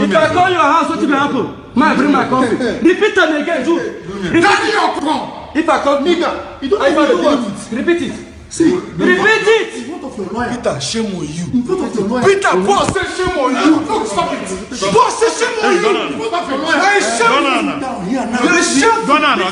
If I call your house, what will happen? I bring my coffee. Repeat them again, Jude. That's your call. If I call nigga, you don't know what? Repeat it. See, repeat it. In front of your lawyer. Peter, shame on you. In front of your lawyer. Peter, boss say shame on you. No, stop it. Boss say shame on you. In front of your lawyer. I shame down here now. I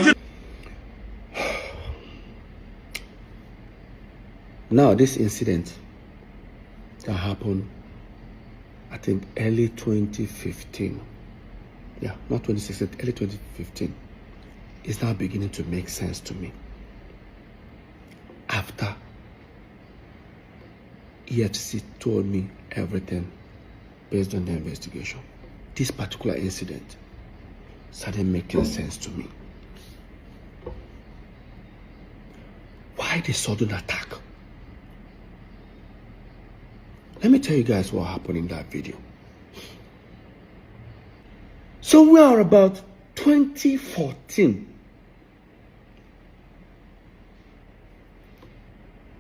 shame. Now, this incident that happened, I think, early 2015. Yeah, not 2016, early 2015. Is now beginning to make sense to me. After EFCC told me everything based on the investigation, this particular incident started making sense to me. Why the sudden attack? Let me tell you guys what happened in that video. So we are about 2014.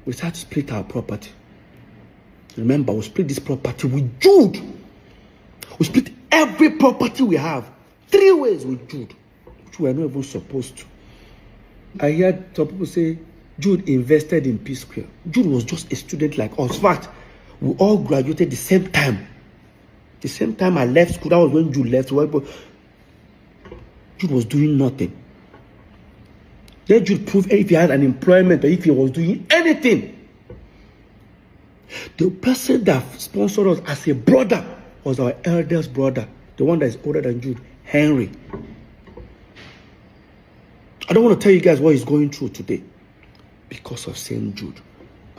We started to split our property. Remember, we split this property with Jude. We split every property we have 3 ways with Jude, which we are not even supposed to. I heard some people say Jude invested in P Square. Jude was just a student like us. In fact, we all graduated the same time. The same time I left school, that was when Jude left. Jude was doing nothing. Then Jude proved if he had an employment or if he was doing anything. The person that sponsored us as a brother was our eldest brother, the one that is older than Jude, Henry. I don't want to tell you guys what he's going through today because of St. Jude.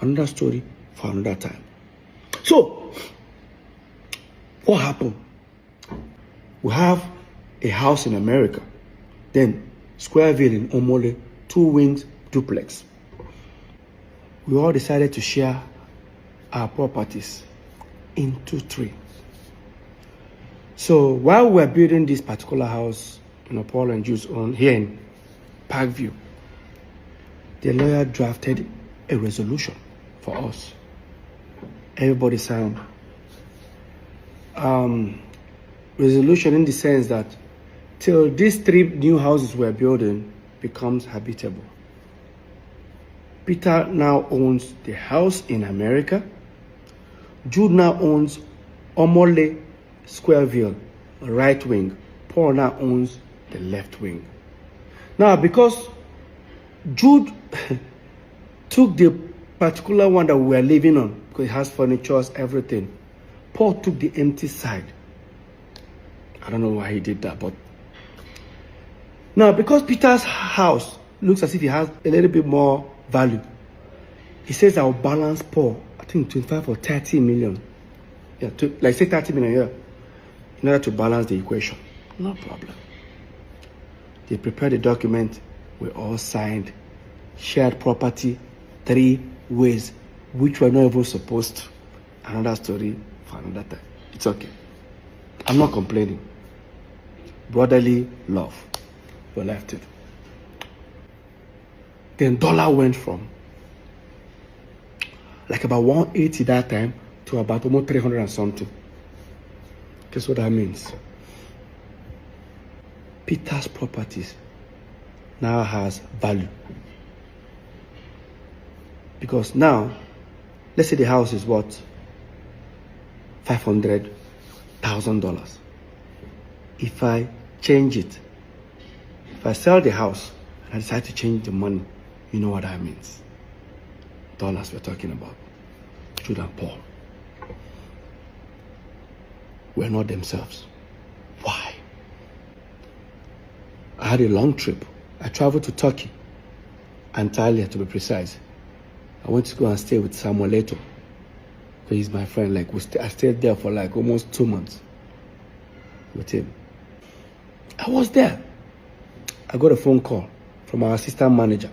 Another story for another time. So, what happened? We have a house in America, then Squareville in Omole, 2 wings duplex. We all decided to share our properties into 3. So while we're building this particular house, Paul and Jude's own here in Parkview, the lawyer drafted a resolution for us. Everybody signed. Resolution in the sense that till these 3 new houses we're building becomes habitable. Peter now owns the house in America. Jude now owns Omole Squareville, right wing. Paul now owns the left wing. Now, because Jude took the particular one that we were living on, because it has furniture, everything, Paul took the empty side. I don't know why he did that, but now because Peter's house looks as if it has a little bit more value, he says I'll balance Paul, I think 25 or 30 million. Yeah, like say 30 million here, in order to balance the equation. No problem. They prepared the document, we all signed, shared property 3 ways, which we're not even supposed to. Another story for another time. It's okay. I'm not complaining. Brotherly love. We left it. Then dollar went from like about 180 that time to about almost 300 and something. Guess what that means? Peter's properties now has value. Because now, let's say the house is what? $500,000. If I change it, if I sell the house and I decide to change the money, you know what that means. Dollars we're talking about. Jude and Paul were not themselves. Why? I had a long trip. I traveled to Turkey, Antalya to be precise. I went to go and stay with Samuel Leto. He's my friend. Like I stayed there for like almost 2 months with him. I was there. I got a phone call from our assistant manager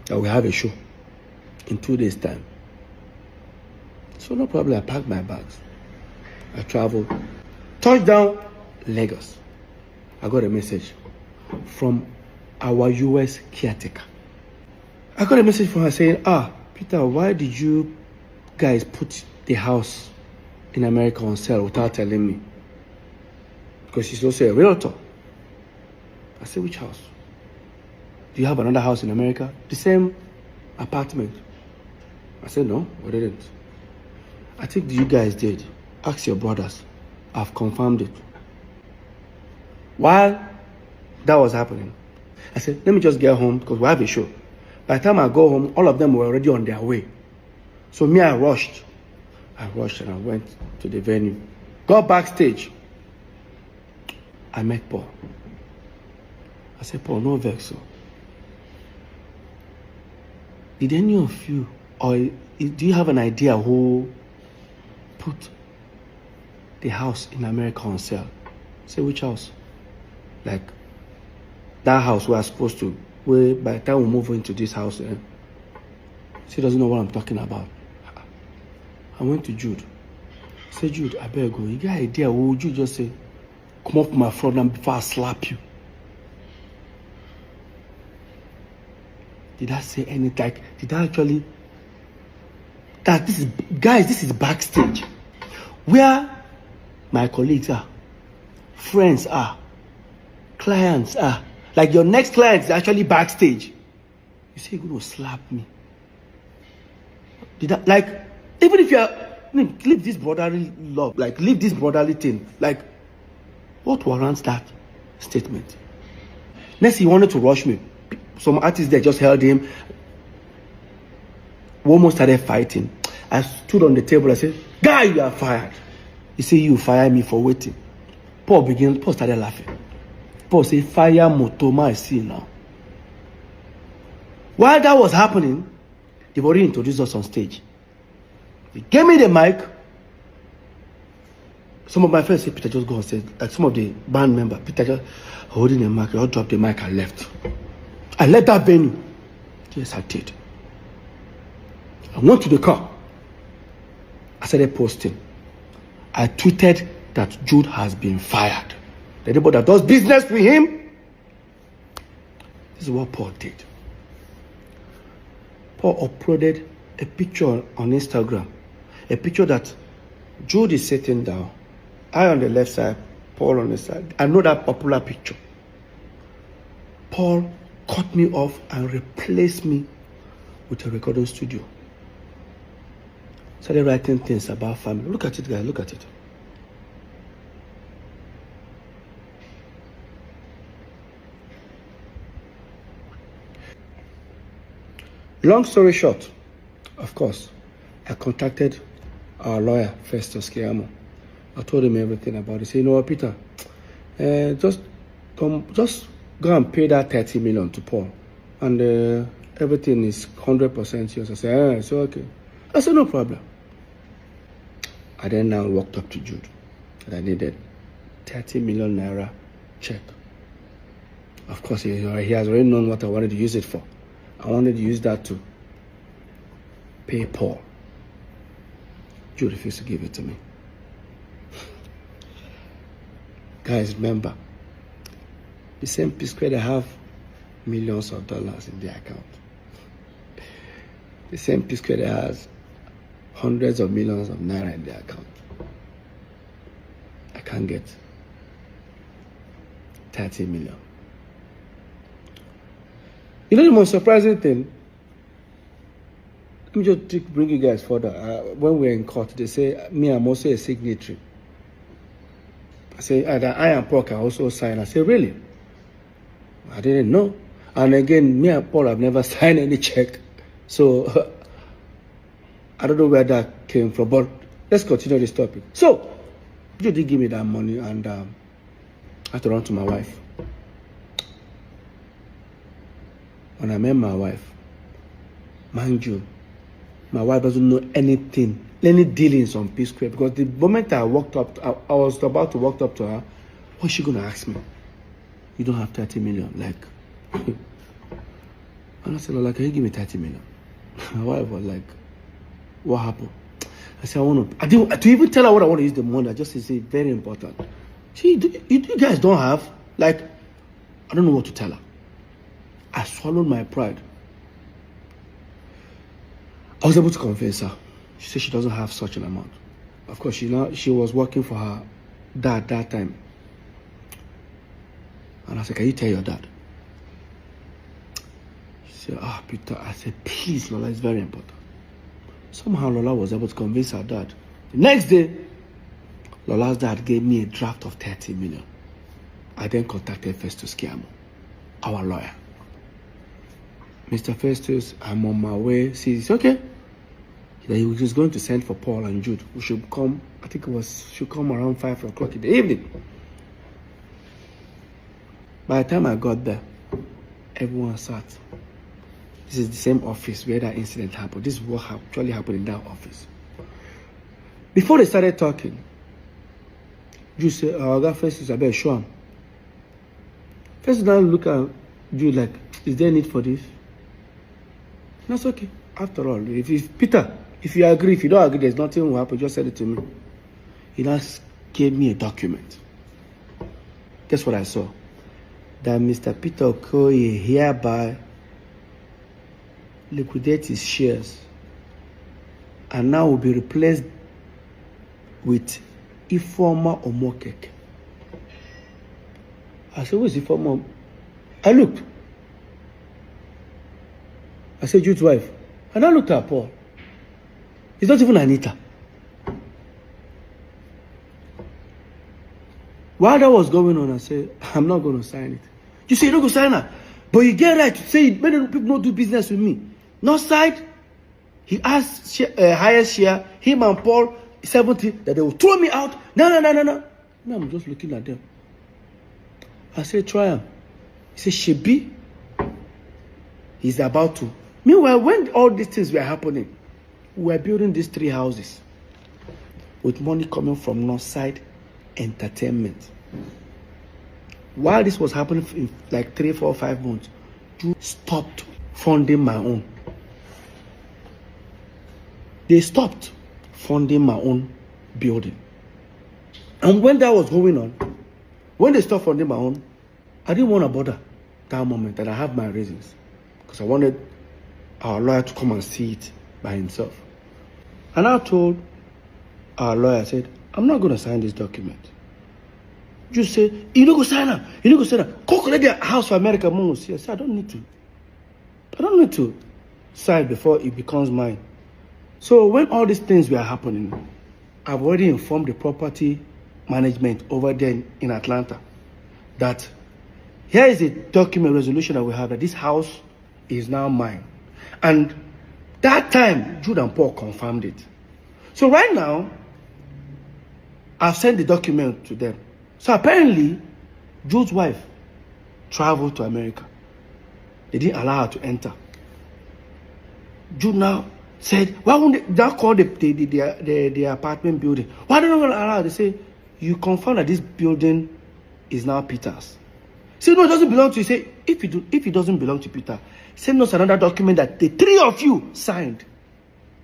that we have a show in 2 days' time. So no problem, I packed my bags. I traveled. Touchdown, Lagos. I got a message from our US caretaker. I got a message from her saying, Peter, why did you guys put the house in America on sale without telling me? because she's also a realtor. I said, which house? Do you have another house in America? The same apartment. I said, no, we didn't. I think you guys did. Ask your brothers. I've confirmed it. While that was happening, I said, let me just get home because we have a show. By the time I go home, all of them were already on their way. So me, I rushed. And I went to the venue. Got backstage. I met Paul. I said, Paul, no vex. So. Did any of you, or do you have an idea who put the house in America on sale? I said, which house? Like, that house we are supposed to, where by the time we move into this house, she doesn't know what I'm talking about. I went to Jude. I said, Jude, I better go. You got an idea? What would you just say? Come off my front and before I slap you. Did I say anything? Like, did I actually? That this is, guys, this is backstage, where my colleagues are, friends are, clients are. Like your next client is actually backstage. You say you're going to slap me. Did I, like, even if you're, leave this brotherly love, like leave this brotherly thing, like, what warrants that statement? Next, he wanted to rush me. Some artists there just held him. We almost started fighting. I stood on the table. I said, guy, you are fired. He said, you fire me for waiting. Paul started laughing. Paul said, fire Motoma, I see now. While that was happening, they've already introduced us on stage. They gave me the mic. Some of my friends said, Peter, just go on stage. Like some of the band members, Peter just holding the mic. I dropped the mic and left. I left that venue. Yes, I did. I went to the car. I started posting. I tweeted that Jude has been fired. Anybody that does business with him, this is what Paul did. Paul uploaded a picture on Instagram. A picture that Jude is sitting down. I on the left side, Paul on the side. I know that popular picture. Paul cut me off and replaced me with a recording studio. Started writing things about family. Look at it, guys. Look at it. Long story short, of course, I contacted our lawyer, Festus Kiamo. I told him everything about it. He said, you know what, Peter, just go and pay that 30 million to Paul. And everything is 100% yours. I said, it's okay. I said, no problem. I then now walked up to Jude and I needed 30 million naira check. Of course, he has already known what I wanted to use it for. I wanted to use that to pay Paul. Jude refused to give it to me. Guys, remember, the same P-Square, they have millions of dollars in their account. The same P-Square, they has hundreds of millions of naira in their account. I can't get 30 million. You know the most surprising thing? Let me just bring you guys further. When we're in court, they say, me, I'm also a signatory. I say, that I and Paul can also sign. I say, really? I didn't know. And again, me and Paul have never signed any check. So, I don't know where that came from. But let's continue this topic. So, you did give me that money and I had to run to my wife. When I met my wife, mind you, my wife doesn't know anything, any dealings on P-Square, because the moment I walked up, I was about to walk up to her, what's she going to ask me? You don't have 30 million, like. And I said, like, can you give me 30 million? My wife was like, what happened? I said, I didn't even tell her what I want to use the money. I just said, it's very important. See, you guys don't have, like, I don't know what to tell her. I swallowed my pride. I was able to convince her. She said she doesn't have such an amount. Of course, she was working for her dad that time. And I said, can you tell your dad? He said, Peter. I said, please, Lola, it's very important. Somehow Lola was able to convince her dad. The next day, Lola's dad gave me a draft of 30 million. I then contacted Festus Kiamo, our lawyer. Mr. Festus, I'm on my way. He said, okay. He was going to send for Paul and Jude. We should come, I think should come around 5 o'clock in the evening. By the time I got there, everyone sat. This is the same office where that incident happened. This is what actually happened in that office. Before they started talking, Jude said, I got Festus, I better show him. Festus now look at Jude like, is there a need for this? That's okay. After all, Peter, if you agree, if you don't agree, there's nothing will happen, just send it to me. He just gave me a document. Guess what I saw? That Mr. Peter Okoye hereby liquidate his shares and now will be replaced with Ifeoma Omokeke. I said, who is Ifeoma? I looked. I said, Jude's wife. And I looked at Paul. It's not even Anita. While that was going on, I said, I'm not going to sign it. You say you're not going to sign it, but you get right to say many people don't do business with me. Not side. He asked highest share, him and Paul, 70, that they will throw me out. No. Now I'm just looking at them. I said, try him. He said, Shebi. He's about to. Meanwhile, when all these things were happening, we were building these 3 houses with money coming from Northside Entertainment. While this was happening in like 3, 4, 5 months, Jude stopped funding my own. They stopped funding my own building. And when that was going on, when they stopped funding my own, I didn't want to bother that moment, and I have my reasons. Because I wanted our lawyer to come and see it by himself. And I told our lawyer, I said, I'm not going to sign this document. Just say, you don't go sign up. You don't go sign up. Go collect the house for America. Mom will see. I said, I don't need to. I don't need to sign before it becomes mine. So when all these things were happening, I've already informed the property management over there in Atlanta that here is a document resolution that we have that this house is now mine. And that time, Jude and Paul confirmed it. So right now, I've sent the document to them. So apparently, Jude's wife traveled to America. They didn't allow her to enter. Jude now said, why won't they call the apartment building? Why don't they allow her? They say, you confirm that this building is now Peter's. Say, no, it doesn't belong to you. Say, if it doesn't belong to Peter, send us another document that the 3 of you signed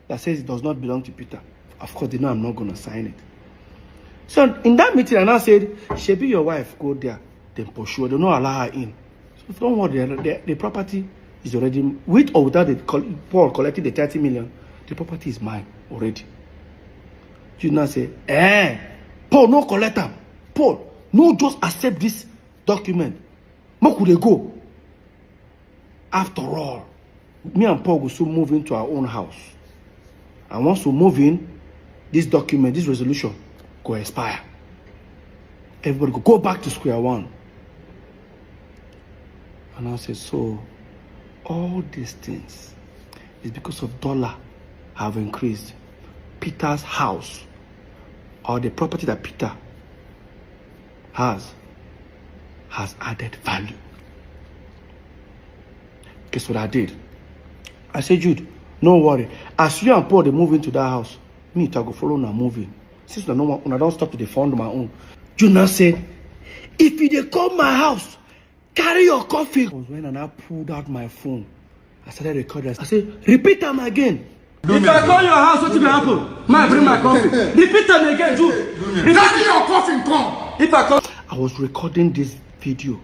that says it does not belong to Peter. Of course, they know I'm not going to sign it. So in that meeting, I now said, Shebi, your wife, go there, then pursue her. They don't allow her in. So don't worry, the property is already, with or without Paul collecting the 30 million, the property is mine already. You now say, Paul, no collect them. Paul, no, just accept this document. Where could they go? After all, me and Paul will soon move into our own house. And once we move in, this document, this resolution, go expire. Everybody go back to square one. And I said, so all these things is because of dollar have increased. Peter's house, or the property that Peter has added value. Guess what I did? I said, Jude, no worry. As you and Paul, they move into that house, me, I go follow now moving. Since I don't stop to fund my own. Jude now said, if you dey come my house, carry your coffee. I was when I pulled out my phone. I started recording. I said, repeat them again. If I call your house, what will happen? Man, bring my coffee. Repeat them again, Jude. Carry your coffin, come. If I call... I was recording this video.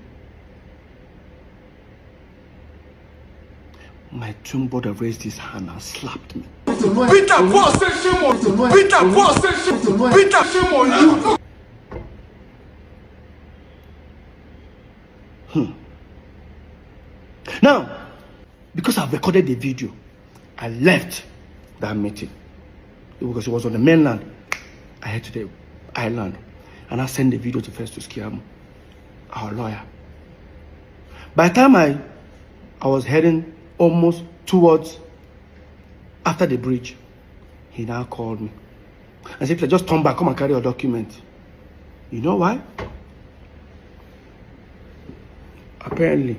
My twin brother raised his hand and slapped me. Peter, Paul said shame on you. Peter, Paul said shame on you. Peter, shame on you. Now, because I've recorded the video, I left that meeting because it was on the mainland. I head to the island and I sent the video to Festus Kiamu, our lawyer. By the time I was heading almost towards after the bridge, he now called me and said, just turn back, come and carry your document. You know why? Apparently,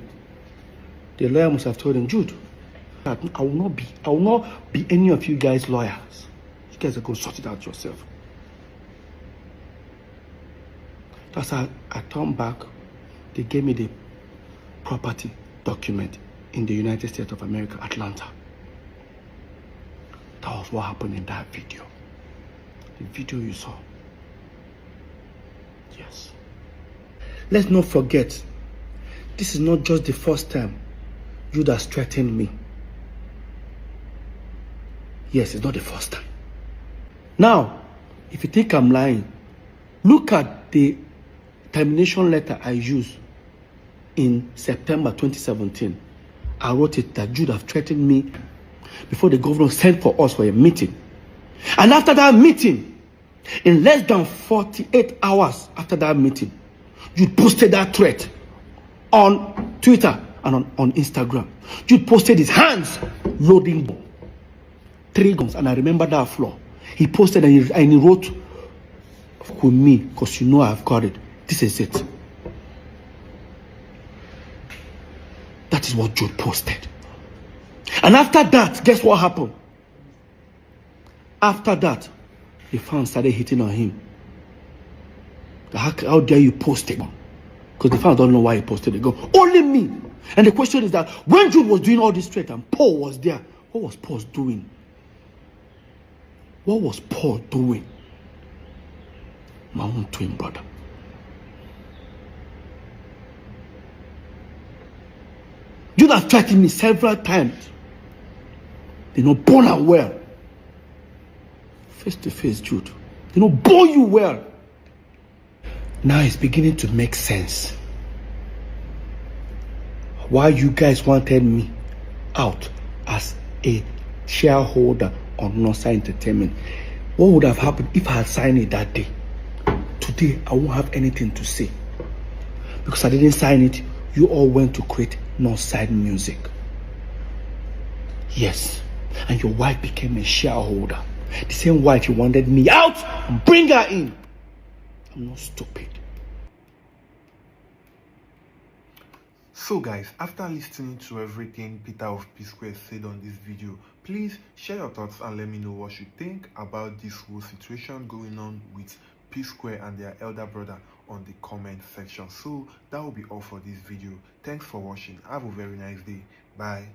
the lawyer must have told him, Jude, I will not be any of you guys' lawyers. You guys are going to sort it out yourself. That's how I turned back. They gave me the property document in the United States of America, Atlanta. That was what happened in that video. The video you saw. Yes. Let's not forget, this is not just the first time Jude has threatened me. Yes, it's not the first time. Now, if you think I'm lying, look at the termination letter I used in September 2017. I wrote it that Jude have threatened me before the governor sent for us for a meeting. And after that meeting, in less than 48 hours after that meeting, Jude posted that threat on Twitter and on Instagram. Jude posted his hands loading 3 guns, and I remember that floor. He posted and he wrote with me, because you know I've got it. This is it. That is what Jude posted. And after that, guess what happened? After that, the fans started hitting on him. How dare you post it? Because the fans don't know why he posted it. Only me. And the question is that when Jude was doing all this threat and Paul was there, what was Paul doing? What was Paul doing? My own twin brother. Jude has threatened me several times. They know born and well. Face to face, Jude. They know born you well. Now it's beginning to make sense. Why you guys wanted me out as a shareholder on Northside Entertainment. What would have happened if I had signed it that day? Today, I won't have anything to say. Because I didn't sign it, you all went to create Northside Music. Yes. And your wife became a shareholder. The same wife you wanted me out and bring her in. I'm not stupid. So guys, after listening to everything Peter of P-Square said on this video, please share your thoughts and let me know what you think about this whole situation going on with P-Square and their elder brother on the comment section. So that will be all for this video. Thanks for watching. Have a very nice day. Bye.